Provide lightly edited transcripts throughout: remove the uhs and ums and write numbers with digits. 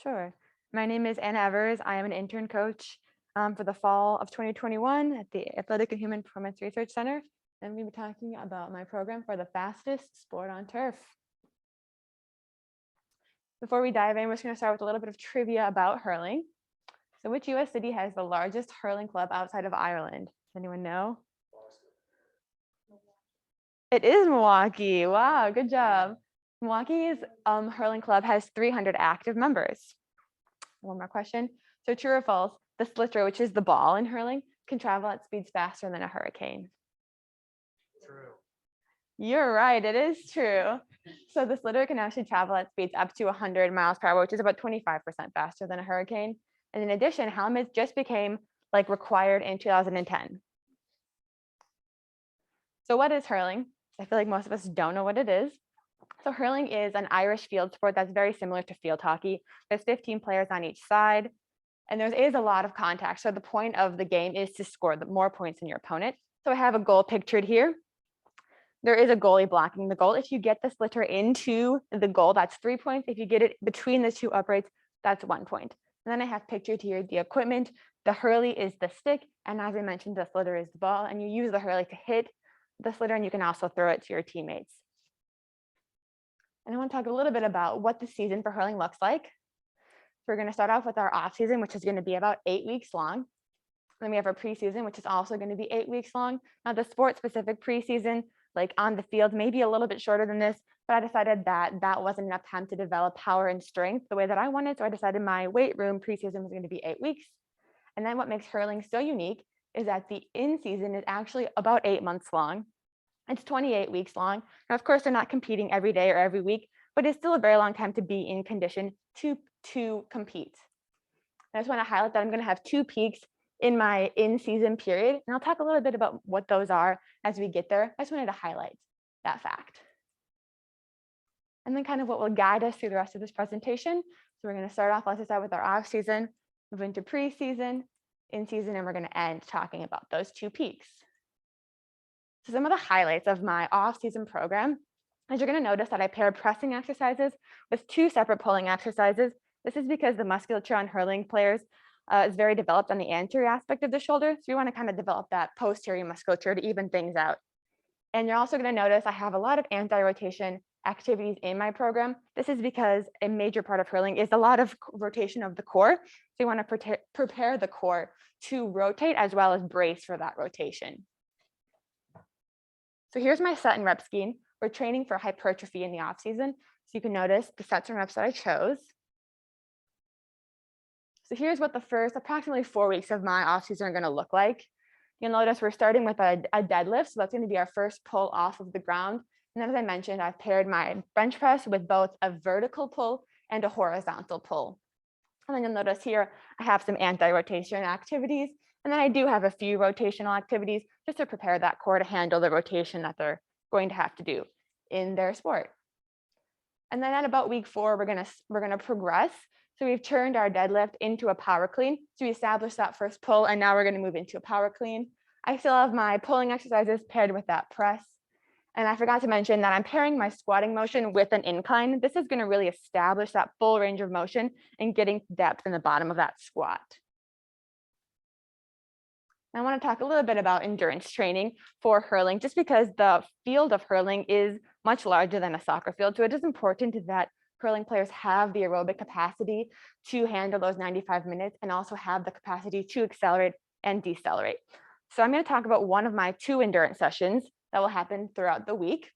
Sure. My name is Anna Evers. I am an intern coach for the fall of 2021 at the Athletic and Human Performance Research Center. And we'll be talking about my program for the fastest sport on turf. Before we dive in, we're just going to start with a little bit of trivia about hurling. So which US city has the largest hurling club outside of Ireland? Does anyone know? It is Milwaukee. Wow, good job. Milwaukee's hurling club has 300 active members. One more question. So true or false, the slitter, which is the ball in hurling, can travel at speeds faster than a hurricane? True. You're right, it is true. So the slitter can actually travel at speeds up to 100 miles per hour, which is about 25% faster than a hurricane. And in addition, helmets just became required in 2010. So what is hurling? I feel like most of us don't know what it is. So hurling is an Irish field sport that's very similar to field hockey. There's 15 players on each side, and there is a lot of contact. So the point of the game is to score more points than your opponent. So I have a goal pictured here. There is a goalie blocking the goal. If you get the slitter into the goal, that's 3 points. If you get it between the two uprights, that's 1 point. And then I have pictured here the equipment. The hurley is the stick, and as I mentioned, the slitter is the ball, and you use the hurley to hit the slitter, and you can also throw it to your teammates. And I want to talk a little bit about what the season for hurling looks like. So we're going to start off with our off season, which is going to be about 8 weeks long. Then we have our preseason, which is also going to be 8 weeks long. Now the sport specific preseason, like on the field, may be a little bit shorter than this, but I decided that that wasn't enough time to develop power and strength the way that I wanted. So I decided my weight room preseason was going to be 8 weeks. And then what makes hurling so unique is that the in season is actually about 8 months long. It's 28 weeks long. Now, of course, they're not competing every day or every week, but it's still a very long time to be in condition to compete. I just want to highlight that I'm going to have 2 peaks in my in-season period, and I'll talk a little bit about what those are as we get there. I just wanted to highlight that fact. And then kind of what will guide us through the rest of this presentation. So we're going to start off, like I said, with our off season, move into preseason, in season, and we're going to end talking about those 2 peaks. So some of the highlights of my off-season program is you're going to notice that I pair pressing exercises with 2 separate pulling exercises. This is because the musculature on hurling players is very developed on the anterior aspect of the shoulder. So we want to kind of develop that posterior musculature to even things out. And you're also going to notice I have a lot of anti-rotation activities in my program. This is because a major part of hurling is a lot of rotation of the core. So you want to prepare the core to rotate as well as brace for that rotation. So here's my set and rep scheme. We're training for hypertrophy in the off season. So you can notice the sets and reps that I chose. So here's what the first approximately 4 weeks of my off season are going to look like. You'll notice we're starting with a deadlift. So that's going to be our first pull off of the ground. And then as I mentioned, I've paired my bench press with both a vertical pull and a horizontal pull. And then you'll notice here, I have some anti-rotation activities. And then I do have a few rotational activities just to prepare that core to handle the rotation that they're going to have to do in their sport. And then at about week 4, we're gonna progress. So we've turned our deadlift into a power clean. So we established that first pull, and now we're gonna move into a power clean. I still have my pulling exercises paired with that press. And I forgot to mention that I'm pairing my squatting motion with an incline. This is gonna really establish that full range of motion and getting depth in the bottom of that squat. I want to talk a little bit about endurance training for hurling, just because the field of hurling is much larger than a soccer field. So it is important that hurling players have the aerobic capacity to handle those 95 minutes and also have the capacity to accelerate and decelerate. So I'm going to talk about one of my 2 endurance sessions that will happen throughout the week.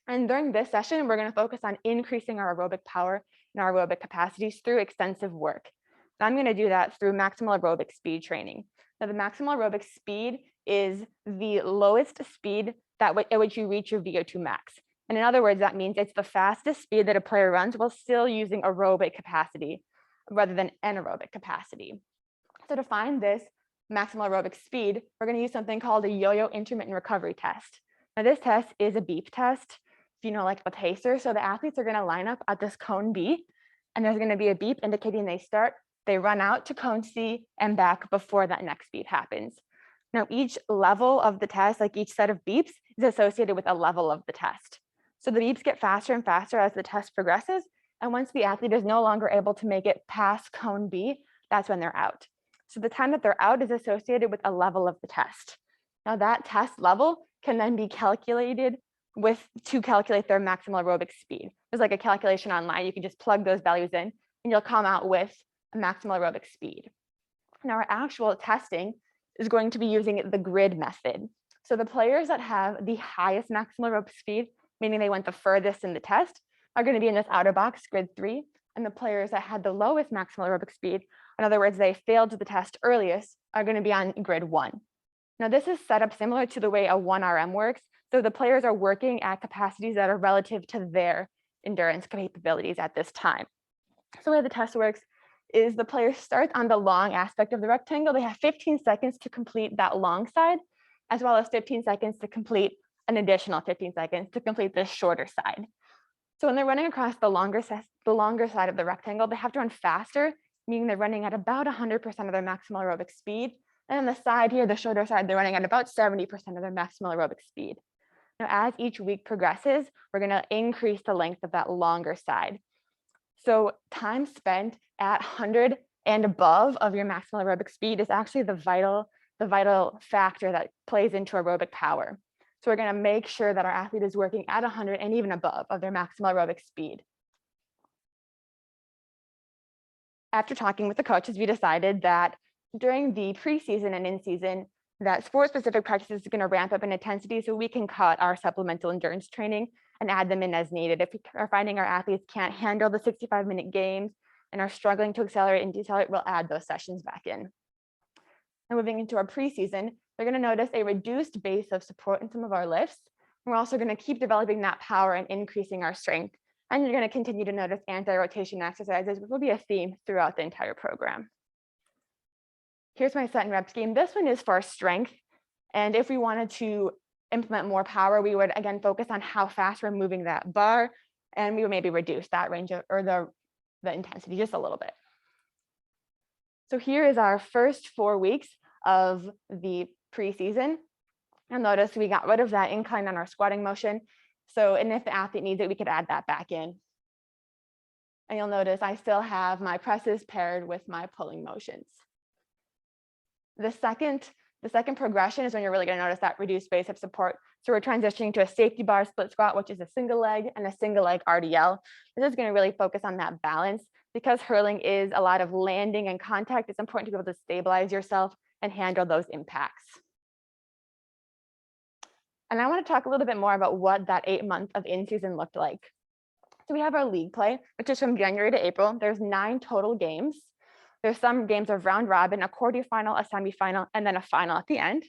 And during this session, we're going to focus on increasing our aerobic power and our aerobic capacities through extensive work. And I'm going to do that through maximal aerobic speed training. Now, the maximal aerobic speed is the lowest speed at which you reach your VO2 max. And in other words, that means it's the fastest speed that a player runs while still using aerobic capacity rather than anaerobic capacity. So to find this maximal aerobic speed, we're going to use something called a yo-yo intermittent recovery test. Now, this test is a beep test, you know, like a pacer. So the athletes are going to line up at this cone B, and there's going to be a beep indicating they start. They run out to cone C and back before that next beep happens. Now, each level of the test, like each set of beeps, is associated with a level of the test. So the beeps get faster and faster as the test progresses, And once the athlete is no longer able to make it past cone B, that's when they're out. So the time that they're out is associated with a level of the test. Now that test level can then be calculated to calculate their maximal aerobic speed. There's like a calculation online. You can just plug those values in and you'll come out with a maximal aerobic speed. Now our actual testing is going to be using the grid method. So the players that have the highest maximal aerobic speed, meaning they went the furthest in the test, are going to be in this outer box, grid 3. And the players that had the lowest maximal aerobic speed, in other words, they failed the test earliest, are going to be on grid 1. Now this is set up similar to the way a 1RM works. So the players are working at capacities that are relative to their endurance capabilities at this time. So the way the test works is the player starts on the long aspect of the rectangle. They have 15 seconds to complete that long side, as well as 15 seconds to complete an additional 15 seconds to complete the shorter side. So when they're running across the longer side of the rectangle, they have to run faster, meaning they're running at about 100% of their maximal aerobic speed. And on the side here, the shorter side, they're running at about 70% of their maximal aerobic speed. Now, as each week progresses, we're going to increase the length of that longer side. So time spent at 100 and above of your maximal aerobic speed is actually the vital factor that plays into aerobic power. So we're going to make sure that our athlete is working at 100 and even above of their maximal aerobic speed. After talking with the coaches, we decided that during the preseason and in-season, that sport-specific practices is going to ramp up in intensity so we can cut our supplemental endurance training and add them in as needed. If we are finding our athletes can't handle the 65-minute games and are struggling to accelerate and decelerate, we'll add those sessions back in. And moving into our preseason, they're going to notice a reduced base of support in some of our lifts. We're also going to keep developing that power and increasing our strength. And you're going to continue to notice anti-rotation exercises, which will be a theme throughout the entire program. Here's my set and rep scheme. This one is for strength. And if we wanted to implement more power, we would again focus on how fast we're moving that bar, and we would maybe reduce that range of, or the intensity just a little bit. So here is our first 4 weeks of the preseason. And notice we got rid of that incline on our squatting motion. So, and if the athlete needs it, we could add that back in. And you'll notice I still have my presses paired with my pulling motions. The second progression is when you're really going to notice that reduced base of support. So we're transitioning to a safety bar split squat, which is a single leg and a single leg RDL. This is going to really focus on that balance. Because hurling is a lot of landing and contact, it's important to be able to stabilize yourself and handle those impacts. And I want to talk a little bit more about what that 8 months of in-season looked like. So we have our league play, which is from January to April. There's 9 total games. There's some games of round robin, a quarterfinal, a semifinal, and then a final at the end.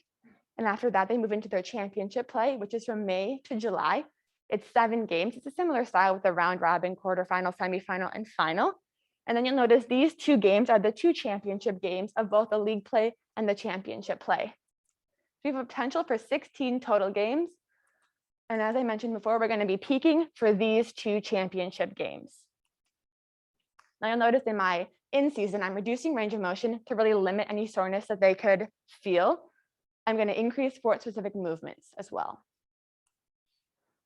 And after that, they move into their championship play, which is from May to July. It's 7 games. It's a similar style with the round robin, quarterfinal, semifinal, and final. And then you'll notice these 2 games are the 2 championship games of both the league play and the championship play. We have a potential for 16 total games. And as I mentioned before, we're going to be peaking for these 2 championship games. Now you'll notice in my in-season, I'm reducing range of motion to really limit any soreness that they could feel. I'm going to increase sport-specific movements as well.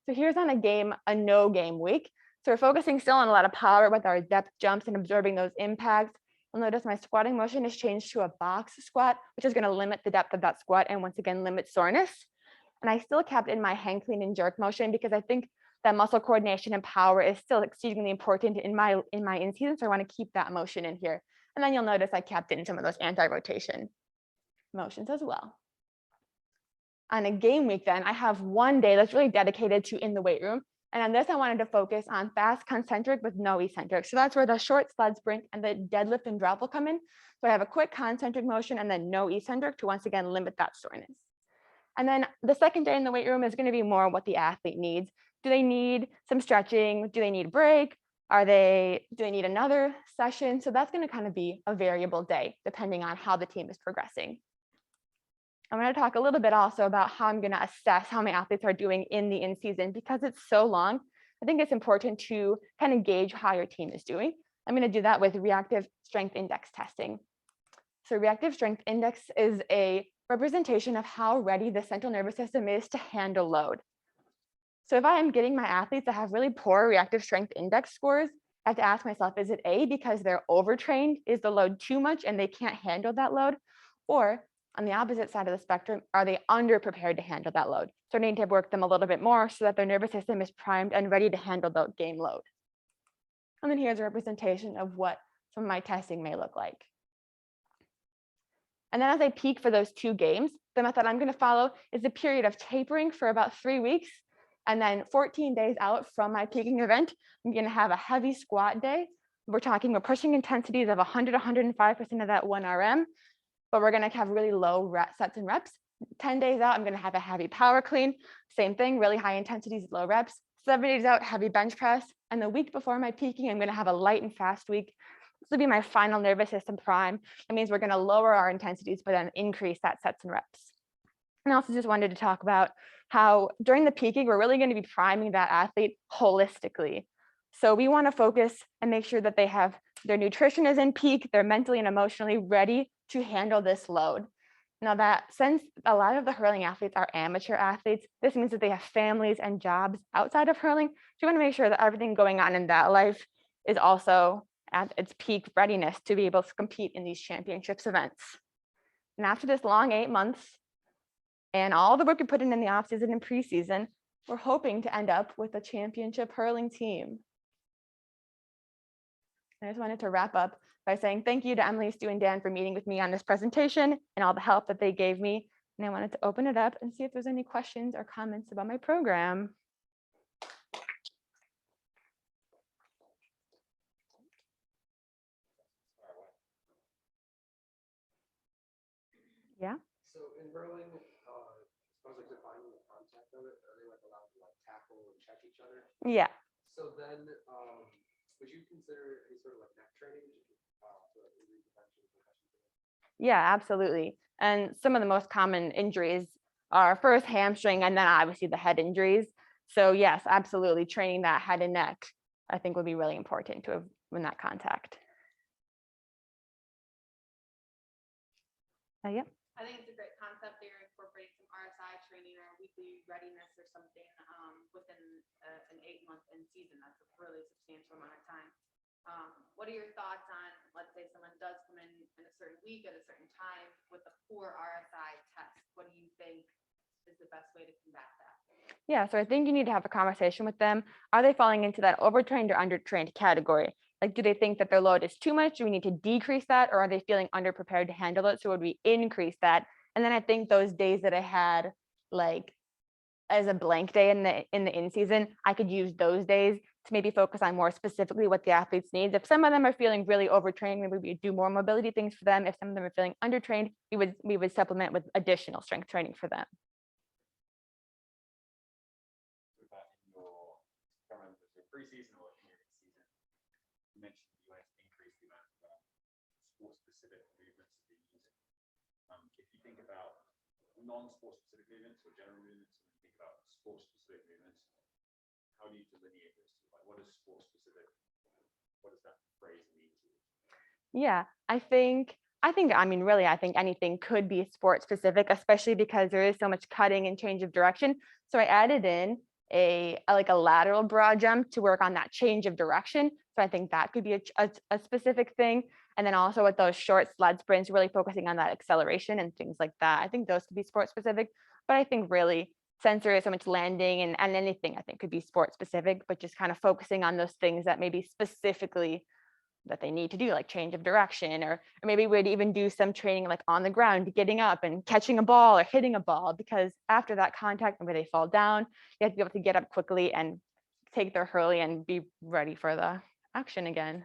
So here's on a no-game week. So we're focusing still on a lot of power with our depth jumps and absorbing those impacts. You'll notice my squatting motion is changed to a box squat, which is going to limit the depth of that squat and once again limit soreness. And I still kept in my hang clean and jerk motion because I think that muscle coordination and power is still exceedingly important in my in-season. So I want to keep that motion in here. And then you'll notice I kept in some of those anti-rotation motions as well. On a game week then, I have 1 day that's really dedicated to in the weight room. And on this, I wanted to focus on fast concentric with no eccentric. So that's where the short sled sprint and the deadlift and drop will come in. So I have a quick concentric motion and then no eccentric to once again limit that soreness. And then the second day in the weight room is going to be more what the athlete needs. Do they need some stretching? Do they need a break? Do they need another session? So that's going to kind of be a variable day depending on how the team is progressing. I'm going to talk a little bit also about how I'm going to assess how my athletes are doing in the in-season because it's so long. I think it's important to kind of gauge how your team is doing. I'm going to do that with reactive strength index testing. So reactive strength index is a representation of how ready the central nervous system is to handle load. So if I am getting my athletes that have really poor reactive strength index scores I have to ask myself, is it A, because they're overtrained? Is the load too much and they can't handle that load? Or on the opposite side of the spectrum, are they underprepared to handle that load? So I need to work them a little bit more so that their nervous system is primed and ready to handle the game load. And then here's a representation of what some of my testing may look like. And then as I peak for those 2 games, the method I'm going to follow is a period of tapering for about 3 weeks. And then 14 days out from my peaking event, I'm going to have a heavy squat day. We're pushing intensities of 100, 105% of that 1 RM, but we're going to have really low sets and reps. 10 days out, I'm going to have a heavy power clean. Same thing, really high intensities, low reps. 7 days out, heavy bench press. And the week before my peaking, I'm going to have a light and fast week. This will be my final nervous system prime. That means we're going to lower our intensities, but then increase that sets and reps. And I also just wanted to talk about how during the peaking, we're really going to be priming that athlete holistically. So we want to focus and make sure that they have their nutrition is in peak, they're mentally and emotionally ready to handle this load. Now that since a lot of the hurling athletes are amateur athletes, this means that they have families and jobs outside of hurling. So we want to make sure that everything going on in that life is also at its peak readiness to be able to compete in these championships events. And after this long 8 months and all the work we put in the off season and preseason, we're hoping to end up with a championship hurling team. I just wanted to wrap up by saying thank you to Emily, Stu, and Dan for meeting with me on this presentation and all the help that they gave me. And I wanted to open it up and see if there's any questions or comments about my program. Yeah. So in Hurling, as far as like defining the contact of it, are they like allowed to like tackle and check each other? Yeah. So then, would you consider any sort of like neck training for like injury prevention, concussion prevention? Yeah, absolutely. And some of the most common injuries are first hamstring and then obviously the head injuries. So yes, absolutely. Training that head and neck, I think would be really important to have in that contact. Yeah. I think it's a great concept. They're incorporating some RSI training or weekly readiness or something within an 8-month in season. That's a really substantial amount of time. What are your thoughts on, let's say someone does come in a certain week at a certain time with a poor RSI test? What do you think is the best way to combat that? Yeah, so I think you need to have a conversation with them. Are they falling into that overtrained or undertrained category? Like, do they think that their load is too much? Do we need to decrease that? Or are they feeling underprepared to handle it? So would we increase that? And then I think those days that I had like as a blank day in the in season, I could use those days to maybe focus on more specifically what the athletes needs. If some of them are feeling really overtrained, maybe we do more mobility things for them. If some of them are feeling undertrained, we would supplement with additional strength training for them. Preseason or in your season, you mentioned you want to increase the amount of sport-specific movements that you're using. If you think about non-sport specific movements or general movements, and you think about sport-specific movements, how do you delineate those two? Like, what is sport-specific? What does that phrase mean to you? Yeah, I think really, I think anything could be sport specific, especially because there is so much cutting and change of direction. So I added in a lateral broad jump to work on that change of direction. So I think that could be a specific thing. And then also with those short sled sprints, really focusing on that acceleration and things like that. I think those could be sport specific, but I think really since there is so much landing and anything, I think could be sport specific, but just kind of focusing on those things that maybe specifically that they need to do, like change of direction, or maybe we'd even do some training like on the ground, getting up and catching a ball or hitting a ball, because after that contact where they fall down, you have to be able to get up quickly and take their hurley and be ready for the action again.